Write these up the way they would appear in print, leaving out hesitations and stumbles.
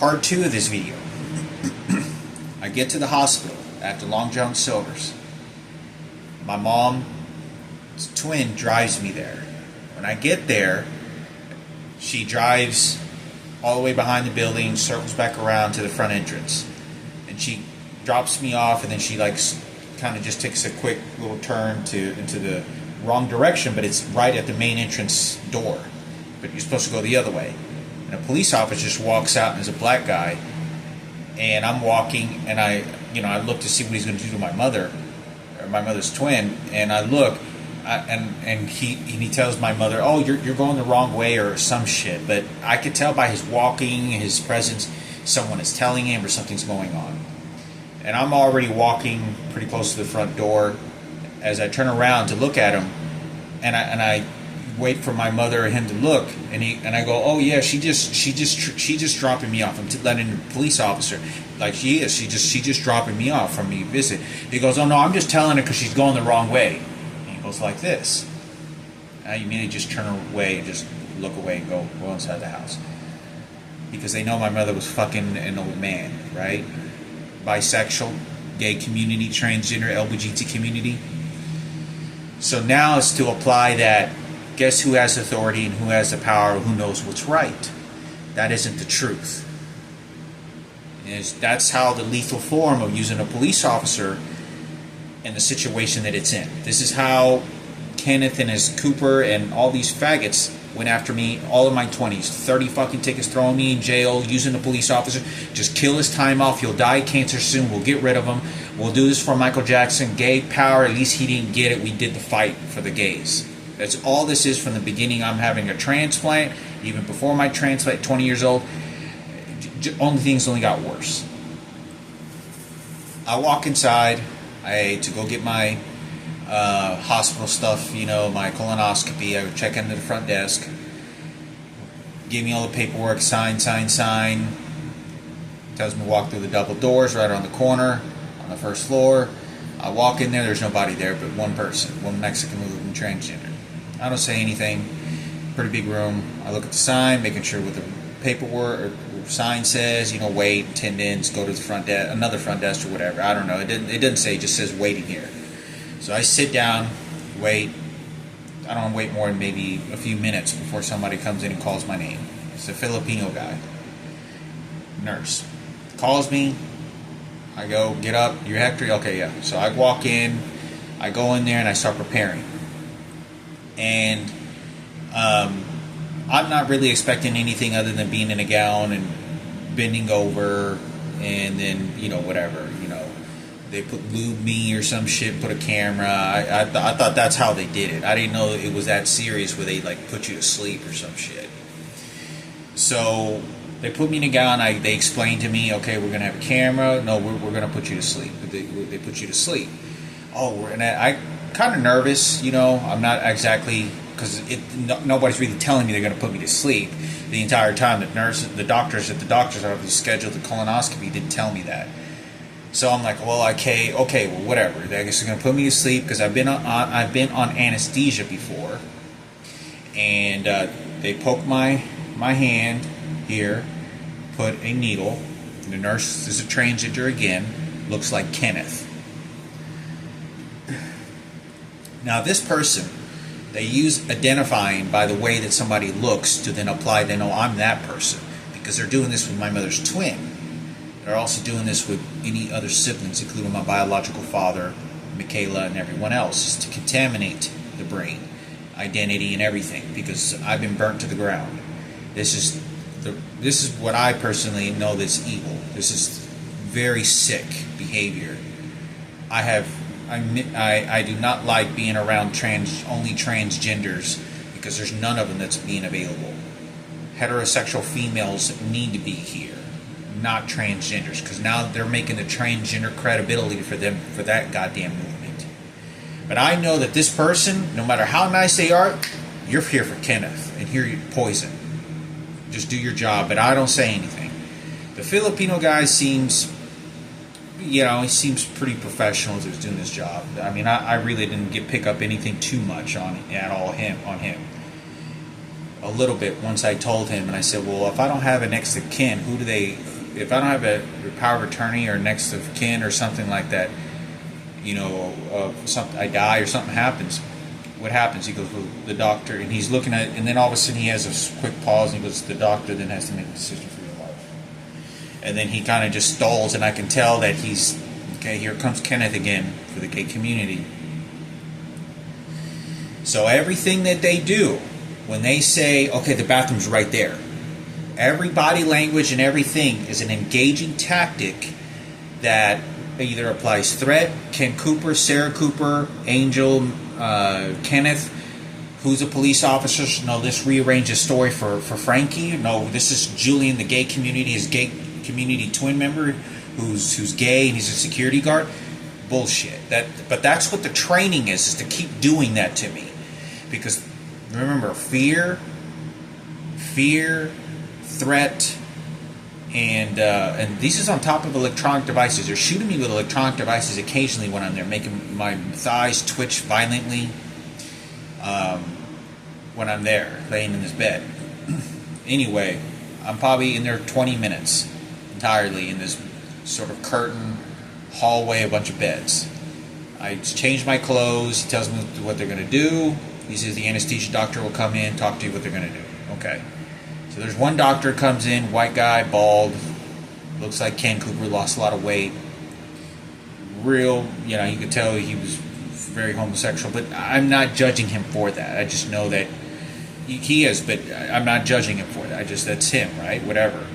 Part 2 of this video. I get to the hospital after Long John Silver's. My mom's twin drives me there. When I get there, she drives all the way behind the building, circles back around to the front entrance. And she drops me off, and then she kind of just takes a quick little turn into the wrong direction, but it's right at the main entrance door. But you're supposed to go the other way. And a police officer just walks out, and there's a black guy. And I'm walking, and I look to see what he's going to do to my mother, or my mother's twin. And I look, and he tells my mother, "Oh, you're going the wrong way," or some shit. But I could tell by his walking, his presence, someone is telling him or something's going on. And I'm already walking pretty close to the front door. As I turn around to look at him, and I wait for my mother or him to look, and I go, "Oh yeah, she just dropping me off. I'm letting the police officer, like she is. She just dropping me off from me visit." He goes, "Oh no, I'm just telling her because she's going the wrong way." And he goes like this. I immediately just turn away and just look away and go inside the house, because they know my mother was fucking an old man, right? Bisexual, gay community, transgender, LGBT community. So now it's to apply that. Guess who has authority and who has the power, who knows what's right. That isn't the truth. That's how the lethal form of using a police officer in the situation that it's in. This is how Kenneth and his Cooper and all these faggots went after me all in my 20s. 30 fucking tickets, throwing me in jail, using a police officer. Just kill his time off. He'll die of cancer soon. We'll get rid of him. We'll do this for Michael Jackson. Gay power. At least he didn't get it. We did the fight for the gays. That's all this is from the beginning. I'm having a transplant. Even before my transplant, 20 years old, only things only got worse. I walk inside to go get my hospital stuff, my colonoscopy. I would check into the front desk. Give me all the paperwork, sign. Tells me to walk through the double doors right on the corner on the first floor. I walk in there, there's nobody there but one person, one Mexican woman, transgender. I don't say anything. Pretty big room. I look at the sign, making sure what the paperwork or sign says, wait, attendance, go to the front desk, another front desk or whatever. I don't know. It doesn't say, it just says waiting here. So I sit down, wait. I don't wait more than maybe a few minutes before somebody comes in and calls my name. It's a Filipino guy. Nurse. Calls me. I go, "Get up. You're Hector?" "Okay, yeah." So I walk in. I go in there and I start preparing. And I'm not really expecting anything other than being in a gown and bending over, and then, whatever, they put lube me or some shit, put a camera. I thought that's how they did it. I didn't know it was that serious where they put you to sleep or some shit. So they put me in a gown. They explained to me, "Okay, we're gonna have a camera. No, we're gonna put you to sleep." They put you to sleep. Oh, and I kind of nervous, I'm not exactly, because nobody's really telling me they're going to put me to sleep the entire time. The doctors at the doctor's office scheduled the colonoscopy didn't tell me that. So I'm like, well, okay, well, whatever. I guess they're going to put me to sleep because I've been on anesthesia before, and they poke my hand here, put a needle. The nurse is a transgender again, looks like Kenneth. Now, this person, they use identifying by the way that somebody looks to then apply, they know I'm that person, because they're doing this with my mother's twin. They're also doing this with any other siblings, including my biological father, Michaela, and everyone else, is to contaminate the brain, identity, and everything, because I've been burnt to the ground. This is what I personally know that's evil. This is very sick behavior. I do not like being around only transgenders, because there's none of them that's being available. Heterosexual females need to be here, not transgenders, because now they're making the transgender credibility for that goddamn movement. But I know that this person, no matter how nice they are, you're here for Kenneth, and here you're poison. Just do your job, but I don't say anything. The Filipino guy seems... he seems pretty professional as he was doing his job. I mean, I really didn't pick up anything too much on him. A little bit once I told him, and I said, well, if I don't have a next of kin, if I don't have a power of attorney or next of kin or something like that, something, I die or something happens, what happens? He goes, well, the doctor, and he's looking at, and then all of a sudden he has a quick pause, and he goes, the doctor then has to make a decision for your life. And then he kind of just stalls, and I can tell that he's, okay, here comes Kenneth again for the gay community. So everything that they do, when they say, okay, the bathroom's right there, every body language and everything is an engaging tactic that either applies threat. Ken Cooper, Sarah Cooper, Angel, Kenneth, who's a police officer, no, this rearranges story for Frankie. No, this is Julian, the gay community, his gay community twin member, who's gay and he's a security guard. Bullshit. But that's what the training is to keep doing that to me. Because remember, fear, threat, and this is on top of electronic devices. They're shooting me with electronic devices occasionally when I'm there, making my thighs twitch violently when I'm there, laying in this bed. Anyway, I'm probably in there 20 minutes entirely in this sort of curtain hallway, a bunch of beds. I change my clothes. He tells me what they're going to do. He says the anesthesia doctor will come in, talk to you what they're going to do. Okay. So there's one doctor comes in, white guy, bald, looks like Ken Cooper, lost a lot of weight. Real, you can tell he was very homosexual, but I'm not judging him for that. I just know that he is, but I'm not judging him for that. That's him, right? Whatever.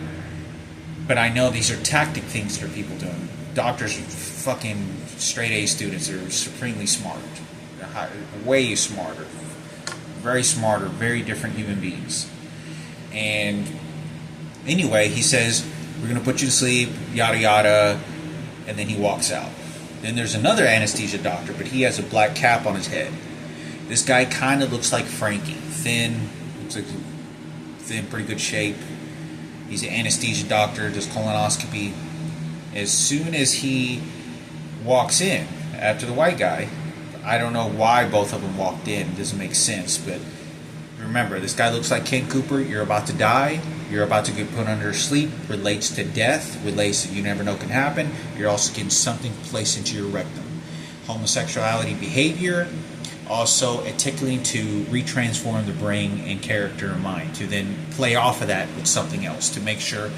But I know these are tactic things that are people doing. Doctors are fucking straight A students. They're supremely smart. They're way smarter. Very smarter, very different human beings. And anyway, he says, we're going to put you to sleep, yada yada, and then he walks out. Then there's another anesthesia doctor, but he has a black cap on his head. This guy kind of looks like Frankie. Thin, looks like thin, pretty good shape. He's an anesthesia doctor, does colonoscopy. As soon as he walks in, after the white guy, I don't know why both of them walked in. It doesn't make sense, but remember, this guy looks like Ken Cooper. You're about to die. You're about to get put under sleep. Relates to death. Relates to you never know can happen. You're also getting something placed into your rectum. Homosexuality behavior. Also a tickling to retransform the brain and character and mind. To then play off of that with something else. To make sure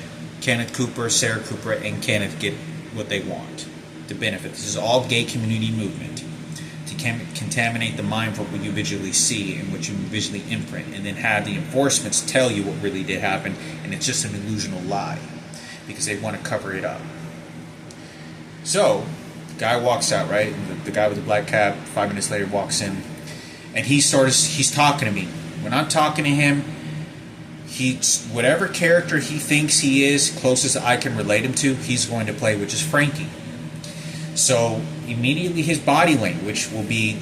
Kenneth Cooper, Sarah Cooper, and Kenneth get what they want. To benefit. This is all gay community movement. Contaminate the mind for what you visually see and what you visually imprint, and then have the enforcements tell you what really did happen, and it's just an illusional lie because they want to cover it up. So the guy walks out, right? And the guy with the black cap 5 minutes later walks in, and he's talking to me. When I'm talking to him, whatever character he thinks he is, closest I can relate him to, he's going to play, which is Frankie. So immediately his body language will be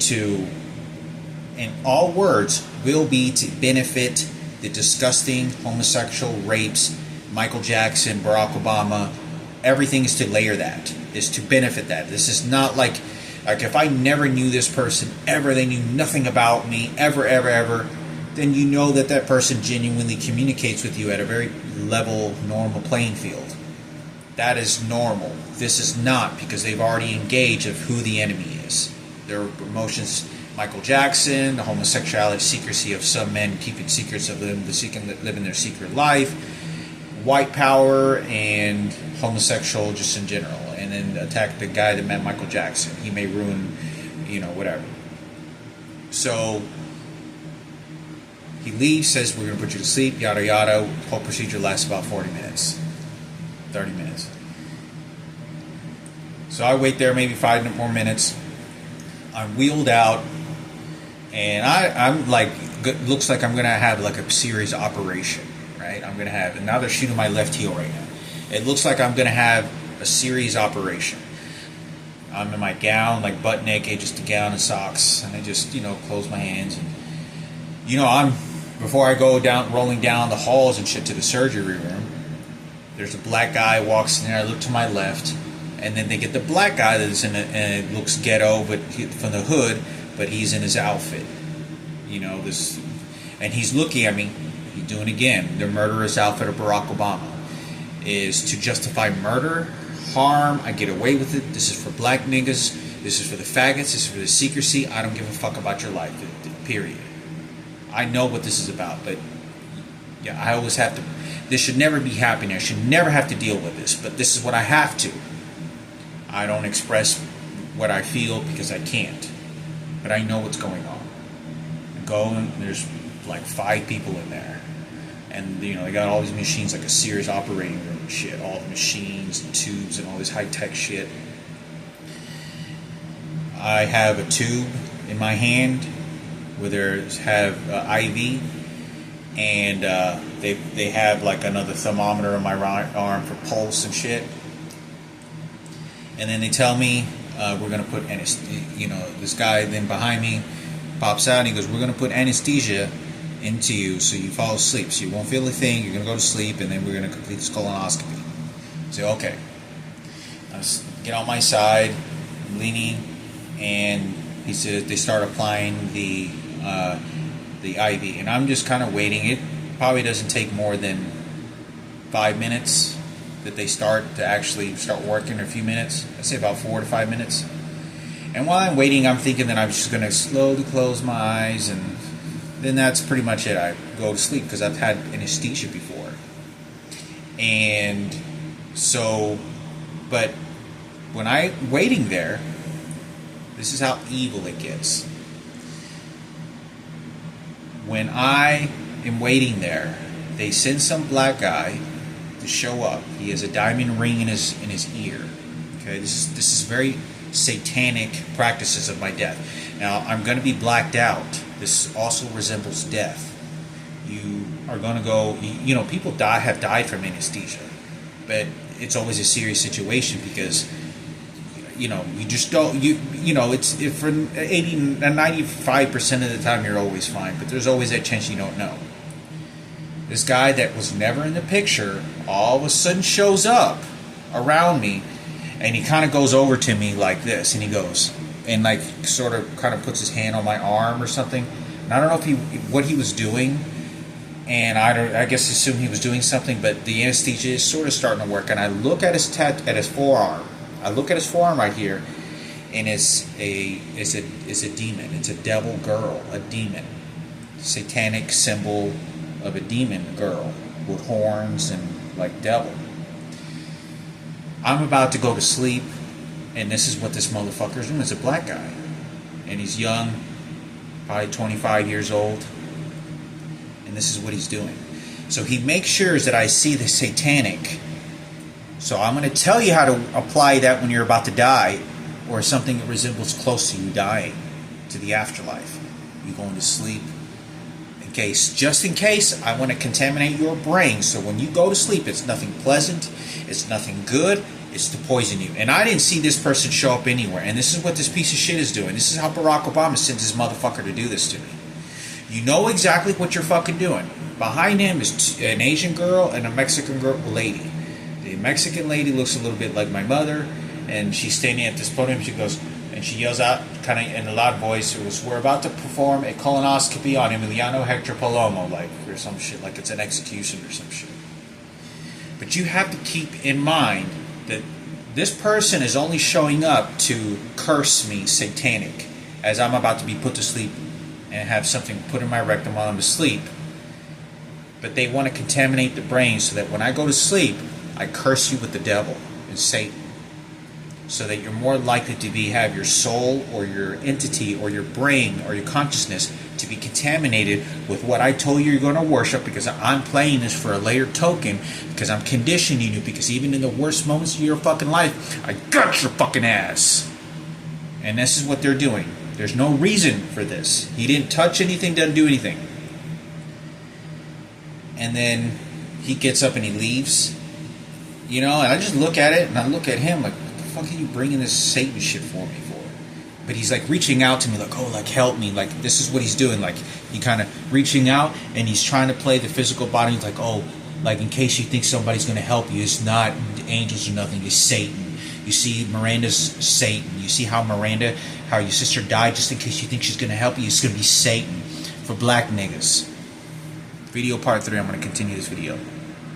in all words, will be to benefit the disgusting homosexual rapes, Michael Jackson, Barack Obama. Everything is to layer that, is to benefit that. This is not like if I never knew this person ever, they knew nothing about me, ever, then you know that person genuinely communicates with you at a very level, normal playing field. That is normal. This is not, because they've already engaged of who the enemy is. Their emotions, Michael Jackson, the homosexuality, secrecy of some men, keeping secrets of them, living their secret life, white power, and homosexual just in general. And then attack the guy that met Michael Jackson. He may ruin, whatever. So he leaves, says, we're going to put you to sleep, yada yada. Whole procedure lasts about 40 minutes. 30 minutes. So I wait there maybe 5 more minutes. I'm wheeled out, and I'm like, looks like I'm going to have like a serious operation, right? I'm going to have, and now they're shooting my left heel right now. It looks like I'm going to have a serious operation. I'm in my gown, like butt naked, just a gown and socks, and I just, close my hands. And, before I go rolling down the halls and shit to the surgery room, there's a black guy walks in there. I look to my left, and then they get the black guy that's in it, and it looks ghetto, but from the hood, but he's in his outfit. And he's looking at me. He's doing again the murderous outfit of Barack Obama. is to justify murder, harm. I get away with it. This is for black niggas. This is for the faggots. This is for the secrecy. I don't give a fuck about your life. Period. I know what this is about, but yeah, I always have to. This should never be happening. I should never have to deal with this, but this is what I have to. I don't express what I feel because I can't, but I know what's going on. I go and there's like 5 people in there, and you know they got all these machines like a Sears operating room and shit, all the machines and tubes and all this high tech shit. I have a tube in my hand where they have IV, and they have like another thermometer on my right arm for pulse and shit. And then they tell me we're gonna put this guy then behind me pops out and he goes, we're gonna put anesthesia into you so you fall asleep, so you won't feel a thing. You're gonna go to sleep, and then we're gonna complete this colonoscopy. I say okay. I get on my side, I'm leaning, and he said they start applying the IV, and I'm just kind of waiting. It probably doesn't take more than 5 minutes that they start working, or a few minutes. I say about 4 to 5 minutes. And while I'm waiting, I'm thinking that I'm just going to slowly close my eyes, and then that's pretty much it. I go to sleep because I've had anesthesia before. And so, but when I'm waiting there, this is how evil it gets. When I am waiting there, they send some black guy to show up. He has a diamond ring in his ear. Okay, this is very satanic practices of my death. Now I'm going to be blacked out. This also resembles death. You are going to go. You know, people have died from anesthesia, but it's always a serious situation because you know you just don't. You know it's for 95% of the time you're always fine, but there's always that chance you don't know. This guy that was never in the picture all of a sudden shows up around me, and he kind of goes over to me like this, and he goes and like sort of kind of puts his hand on my arm or something. And I don't know if what he was doing, and I guess assume he was doing something, but the anesthesia is sort of starting to work. And I look at his forearm. I look at his forearm right here, and it's a demon. It's a devil girl, a demon, satanic symbol of a demon girl with horns and like devil. I'm about to go to sleep, and this is what this motherfucker's doing. It's a black guy, and he's young, probably 25 years old, and this is what he's doing. So he makes sure that I see the satanic. So I'm going to tell you how to apply that when you're about to die, or something that resembles close to you dying, to the afterlife. You going to sleep. Just in case, I want to contaminate your brain, so when you go to sleep, it's nothing pleasant, it's nothing good, it's to poison you. And I didn't see this person show up anywhere, and this is what this piece of shit is doing. This is how Barack Obama sends his motherfucker to do this to me. You know exactly what you're fucking doing. Behind him is an Asian girl and a Mexican lady. The Mexican lady looks a little bit like my mother, and she's standing at this podium. She goes, and she yells out, kind of in a loud voice, it was, we're about to perform a colonoscopy on Emiliano Hector Palomo, like, or some shit, like it's an execution or some shit. But you have to keep in mind that this person is only showing up to curse me satanic as I'm about to be put to sleep and have something put in my rectum while I'm asleep. But they want to contaminate the brain so that when I go to sleep, I curse you with the devil and Satan, so that you're more likely to have your soul or your entity or your brain or your consciousness to be contaminated with what I told you you're going to worship, because I'm playing this for a later token, because I'm conditioning you, because even in the worst moments of your fucking life, I got your fucking ass. And this is what they're doing. There's no reason for this. He didn't touch anything, doesn't do anything. And then he gets up and he leaves. You know, and I just look at it, and I look at him like, what the fuck are you bringing this Satan shit for me for? But he's like reaching out to me like, oh, like help me. Like this is what he's doing. Like he kind of reaching out, and he's trying to play the physical body. He's like, oh, like in case you think somebody's going to help you, it's not angels or nothing. It's Satan. You see, Miranda's Satan. You see how your sister died, just in case you think she's going to help you, it's going to be Satan for black niggas. Video part 3. I'm going to continue this video.